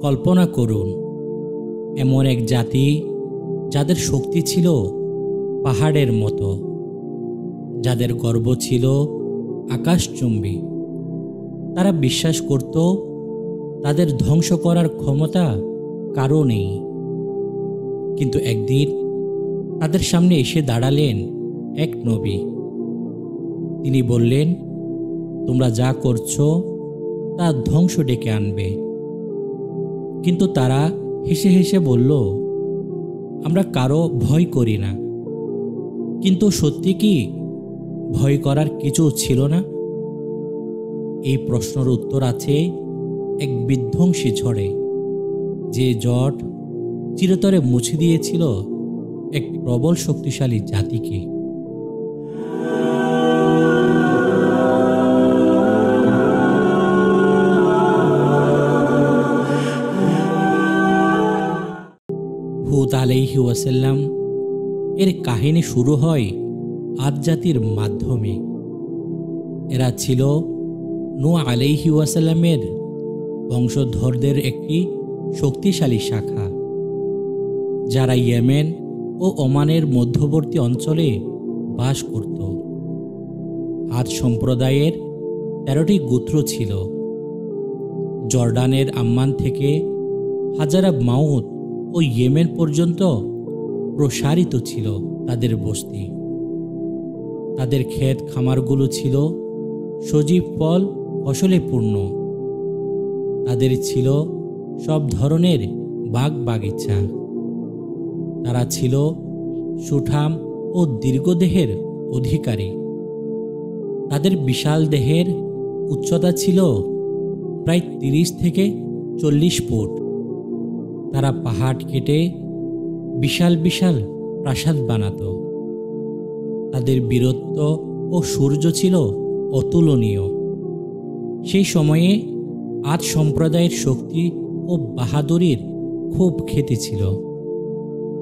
কল্পনা করুন, এমন এক জাতি যাদের শক্তি ছিল পাহাড়ের মতো, যাদের গর্ব ছিল আকাশচুম্বী। তারা বিশ্বাস করত তাদের ধ্বংস করার ক্ষমতা কারও নেই। কিন্তু একদিন তাদের সামনে এসে দাঁড়ালেন এক নবী। তিনি বললেন, তোমরা যা করছো তা ধ্বংস ডেকে আনবে। কিন্তু তারা হেসে হেসে বলল, আমরা কারো ভয় করি না। কিন্তু সত্যি কি ভয় করার কিছু ছিল না? এই প্রশ্নের উত্তর আছে এক বিধ্বংসী ঝড়ে, যে জট চিরতরে মুছে দিয়েছিল এক প্রবল শক্তিশালী জাতিকে। হুদ আলাইহি ওয়াসাল্লাম এর কাহিনী শুরু হয় আদ জাতির মাধ্যমে। এরা ছিল নূহ আলাইহি ওয়াসাল্লামের বংশধরদের একটি শক্তিশালী শাখা, যারা ইয়েমেন ও ওমানের মধ্যবর্তী অঞ্চলে বাস করত। আদ সম্প্রদায়ের 13টি গোত্র ছিল। জর্ডানের আম্মান থেকে হাজারা মাউত ও ইয়েমেন পর্যন্ত প্রসারিত ছিল তাদের বস্তি। তাদের ক্ষেত খামারগুলো ছিল সজীব ফল ফসলে পূর্ণ। তাদের ছিল সব ধরনের বাগ বাগিচা। তারা ছিল সুঠাম ও দীর্ঘদেহের অধিকারী। তাদের বিশাল দেহের উচ্চতা ছিল প্রায় 30 থেকে 40 ফুট। তারা পাহাড় কেটে বিশাল বিশাল প্রাসাদ বানাত। তাদের বীরত্ব ও সূর্য ছিল অতুলনীয়। সেই সময়ে আদ সম্প্রদায়ের শক্তি ও বাহাদুরির খুব খ্যাতি ছিল।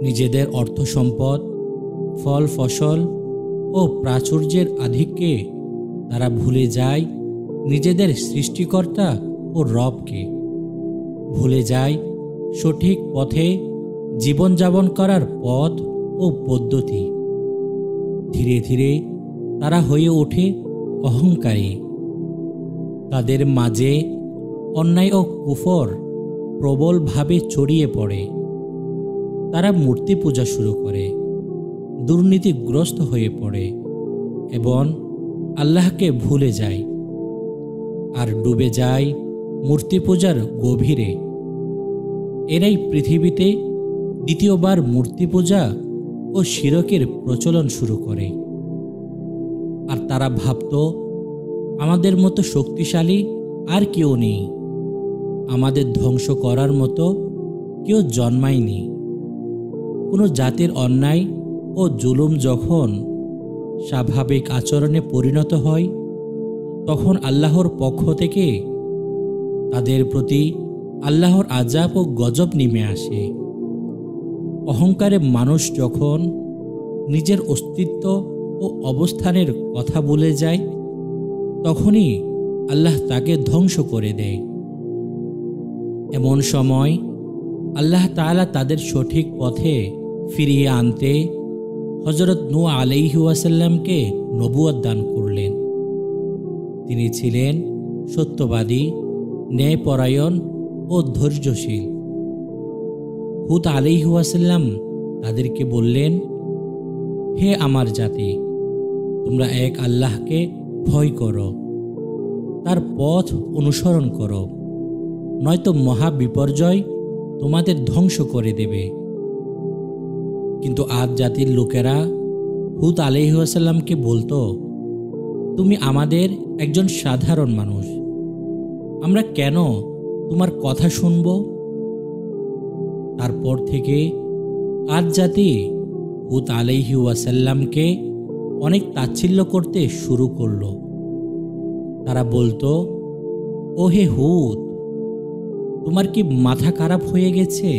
নিজেদের অর্থ সম্পদ, ফল ফসল ও প্রাচুর্যের আধিক্যে তারা ভুলে যায় নিজেদের সৃষ্টিকর্তা ও রবকে। ভুলে যায় সঠিক পথে জীবনযাপন করার পথ ও পদ্ধতি। ধীরে ধীরে তারা হয়ে ওঠে অহংকারী। তাদের মাঝে অন্যায় ও কুফর প্রবলভাবে ছড়িয়ে পড়ে। তারা মূর্তি পূজা শুরু করে, দুর্নীতিগ্রস্ত হয়ে পড়ে এবং আল্লাহকে ভুলে যায় আর ডুবে যায় মূর্তি পূজার গভীরে। এরাই পৃথিবীতে দ্বিতীয়বার মূর্তি পূজা ও শিরকের প্রচলন শুরু করে। আর তারা ভাবত, আমাদের মতো শক্তিশালী আর কেউ নেই, আমাদের ধ্বংস করার মতো কেউ জন্মায়নি। কোনো জাতির অন্যায় ও জুলুম যখন স্বাভাবিক আচরণে পরিণত হয়, তখন আল্লাহর পক্ষ থেকে তাদের প্রতি আল্লাহর আযাব ও গজব নেমে আসে। অহংকারে মানুষ যখন নিজের অস্তিত্ব ও অবস্থানের কথা ভুলে যায়, তখনই আল্লাহ তাকে ধ্বংস করে দেয়। এমন সময় আল্লাহ তাআলা তাদের সঠিক পথে ফিরিয়ে আনতে হযরত নূহ আলাইহি ওয়াসাল্লামকে নবুয়ত দান করলেন। তিনি ছিলেন সত্যবাদী, ন্যায়পরায়ণ ও ধৈর্যশীল। হুদ আলাইহি ওয়াসাল্লাম তাদেরকে বললেন, হে আমার জাতি, তোমরা এক আল্লাহকে ভয় করো, তার পথ অনুসরণ করো, নয়তো মহা বিপর্যয় তোমাদের ধ্বংস করে দেবে। কিন্তু আদ জাতির লোকেরা হুদ আলাইহি ওয়াসাল্লামকে বলতো, তুমি আমাদের একজন সাধারণ মানুষ, আমরা কেন তোমার কথা শুনব? তারপর থেকে আদ জাতি হুদ আলাইহি ওয়াসাল্লামকে অনেক তাচ্ছিল্য করতে শুরু করলো। তারা বলতো, ও হে হুদ, তোমার কি মাথা খারাপ হয়ে গেছে?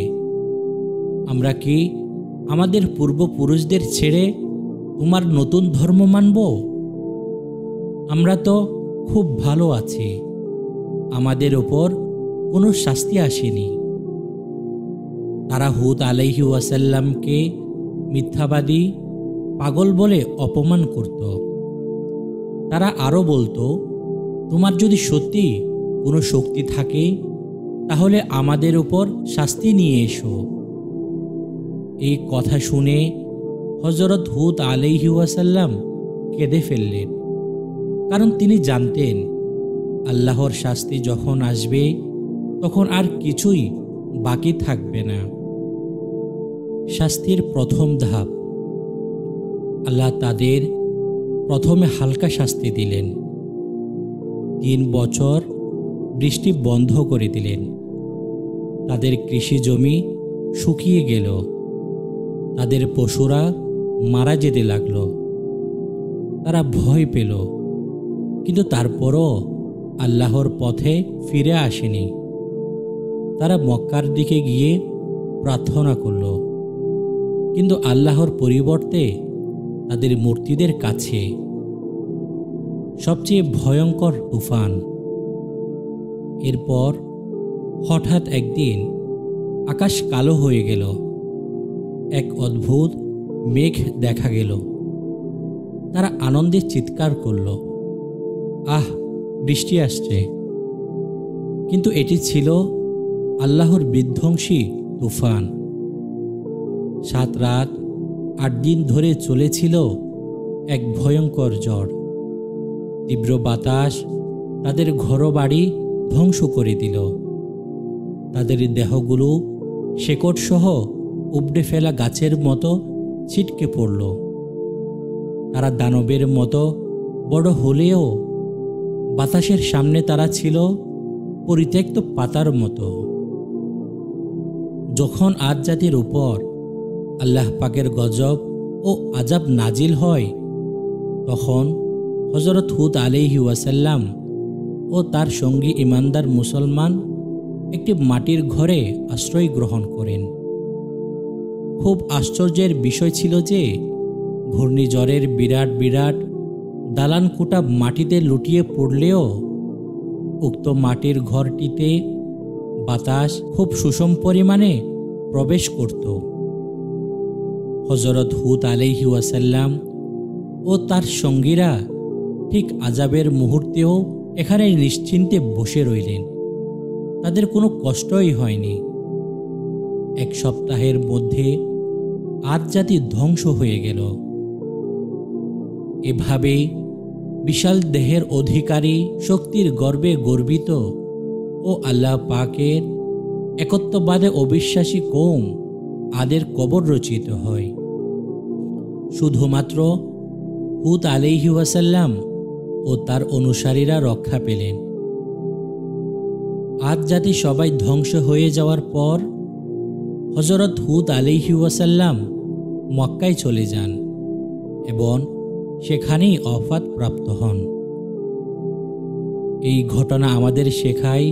আমরা কি আমাদের পূর্বপুরুষদের ছেড়ে তোমার নতুন ধর্ম মানব? আমরা তো খুব ভালো আছি, আমাদের ওপর কোনো শাস্তি আসেনি। তারা হুদ আলাইহি ওয়াসাল্লামকে মিথ্যাবাদী, পাগল বলে অপমান করত। তারা আরও বলতো, তোমার যদি সত্যি কোনো শক্তি থাকে তাহলে আমাদের উপর শাস্তি নিয়ে এসো। এই কথা শুনে হযরত হুদ আলাইহি ওয়াসাল্লাম কেঁদে ফেললেন, কারণ তিনি জানতেন আল্লাহর শাস্তি যখন আসবে তখন আর কিছুই বাকি থাকবে না। শাস্তির প্রথম ধাপ, আল্লাহ তাদের প্রথমে হালকা শাস্তি দিলেন। 3 বছর বৃষ্টি বন্ধ করে দিলেন। তাদের কৃষি জমি শুকিয়ে গেল। তাদের পশুরা মারা যেতে লাগল। তারা ভয় পেল, কিন্তু তারপরও আল্লাহর পথে ফিরে আসেনি। তারা মক্কার দিকে গিয়ে প্রার্থনা করল, কিন্তু আল্লাহর পরিবর্তে তাদের মূর্তিদের কাছে। সবচেয়ে ভয়ঙ্কর তুফান। এরপর হঠাৎ একদিন আকাশ কালো হয়ে গেল। এক অদ্ভুত মেঘ দেখা গেল। তারা আনন্দে চিৎকার করল, আহ, বৃষ্টি আসছে। কিন্তু এটি ছিল আল্লাহর বিধ্বংসী তুফান। 7 রাত 8 দিন ধরে চলেছিল এক ভয়ঙ্কর ঝড়। তীব্র বাতাস তাদের ঘরবাড়ি ধ্বংস করে দিল। তাদের দেহগুলো শেকড়সহ উপড়ে ফেলা গাছের মতো ছিটকে পড়ল। তারা দানবের মতো বড় হলেও বাতাসের সামনে তারা ছিল পরিত্যক্ত পাতার মতো। যখন আদ জাতির উপর আল্লাহ পাকের গজব ও আজাব নাজিল হয়, তখন হযরত হুদ আলাইহি ওয়াসাল্লাম ও তার সঙ্গী ইমানদার মুসলমান একটি মাটির ঘরে আশ্রয় গ্রহণ করেন। খুব আশ্চর্যের বিষয় ছিল যে ঘূর্ণিঝড়ের বিরাট বিরাট দালান কোটা মাটিতে লুটিয়ে পড়লেও উক্ত মাটির ঘরটিতে বাতাস খুব সুষম পরিমাণে প্রবেশ করত। হযরত হুদ আলাইহি ওয়াসাল্লাম ও তার সঙ্গীরা ঠিক আজাবের মুহূর্তেও এখানে নিশ্চিন্তে বসে রইলেন। তাদের কোনো কষ্টই হয়নি। 1 সপ্তাহের মধ্যে আদ জাতি ধ্বংস হয়ে গেল। এভাবেই বিশাল দেহের অধিকারী, শক্তির গর্বে গর্বিত ও আল্লাহ পাকের একত্ববাদে অবিশ্বাসী কওম আদের কবর রচিত হয়। শুধুমাত্র হুদ আলাইহি ওয়াসাল্লাম ও তার অনুসারীরা রক্ষা পেলেন। আদ জাতি সবাই ধ্বংস হয়ে যাওয়ার পর হযরত হুদ আলাইহি ওয়াসাল্লাম মক্কায় চলে যান এবং সেখানেই ওফাত প্রাপ্ত হন। এই ঘটনা আমাদের শেখায়,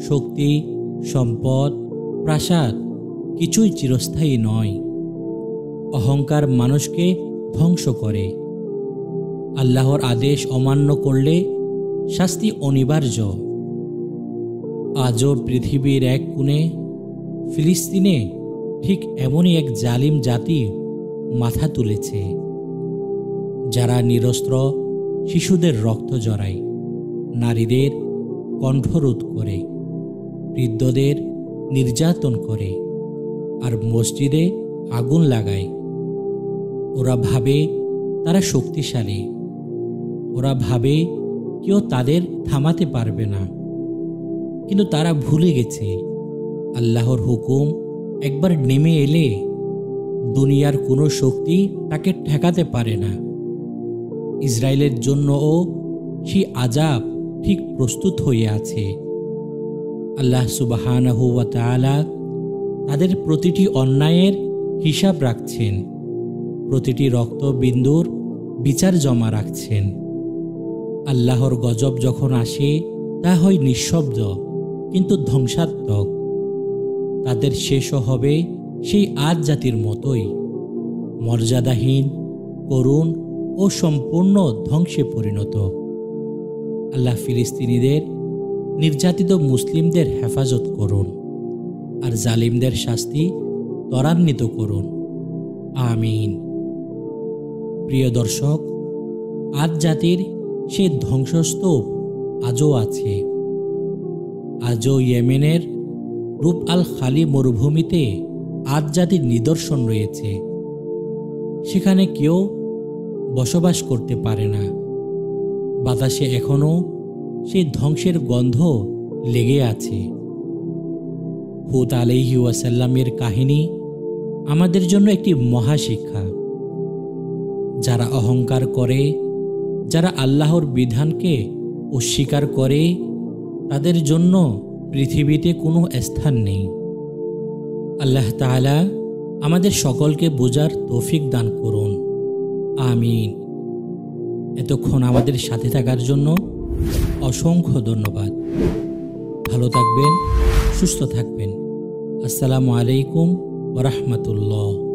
শক্তি, সম্পদ, প্রাসাদ কিছুই চিরস্থায়ী নয়। অহংকার মানুষকে ধ্বংস করে। আল্লাহর আদেশ অমান্য করলে শাস্তি অনিবার্য। আজও পৃথিবীর এক কোণে, ফিলিস্তিনে, ঠিক এমনই এক জালিম জাতি মাথা তুলেছে, যারা নিরস্ত্র শিশুদের রক্ত জড়ায়, নারীদের কণ্ঠরোধ করে, বৃদ্ধদের নির্যাতন করে, আর মসজিদে আগুন লাগায়। ওরা ভাবে তারা শক্তিশালী। ওরা ভাবে কেউ তাদের থামাতে পারবে না। কিন্তু তারা ভুলে গেছে আল্লাহর হুকুম একবার নেমে এলে দুনিয়ার কোনো শক্তি তাকে ঠেকাতে পারে না। ইসরায়েলের জন্যও সেই আযাব ঠিক প্রস্তুত হয়ে আছে। আল্লাহ সুবহানাহু ওয়া তাআলা তাদের প্রতিটি অন্যায়ের হিসাব রাখছেন, প্রতিটি রক্তবিন্দুর বিচার জমা রাখছেন। আল্লাহর গজব যখন আসে তা হয় নিঃশব্দ কিন্তু ধ্বংসাত্মক। তাদের শেষও হবে সেই আদ জাতির মতোই, মর্যাদাহীন, করুণ ও সম্পূর্ণ ধ্বংসে পরিণত। আল্লাহ ফিলিস্তিনিদের, নির্যাতিত মুসলিমদের হেফাজত করুন। আর জালিমদের শাস্তি ত্বরান্বিত করুন। আমিন। প্রিয় দর্শক, আদ জাতির সেই ধ্বংসস্তূপ আজও আছে। আজও ইয়েমেনের রূপ আল খালি মরুভূমিতে আদ জাতির নিদর্শন রয়েছে। সেখানে কেউ বসবাস করতে পারে না। বাতাসে এখনও সেই ধ্বংসের গন্ধ লেগে আছে। হুদ আলাইহি ওয়াসাল্লামের কাহিনী আমাদের জন্য একটি মহাশিক্ষা। যারা অহংকার করে, যারা আল্লাহর বিধানকে অস্বীকার করে, তাদের জন্য পৃথিবীতে কোনো স্থান নেই। আল্লাহ তাআলা আমাদের সকলকে বোঝার তৌফিক দান করুন। আমিন। এতক্ষণ আমাদের সাথে থাকার জন্য অসংখ্য ধন্যবাদ। ভালো থাকবেন, সুস্থ থাকবেন। আসসালামু আলাইকুম ওয়া রাহমাতুল্লাহ।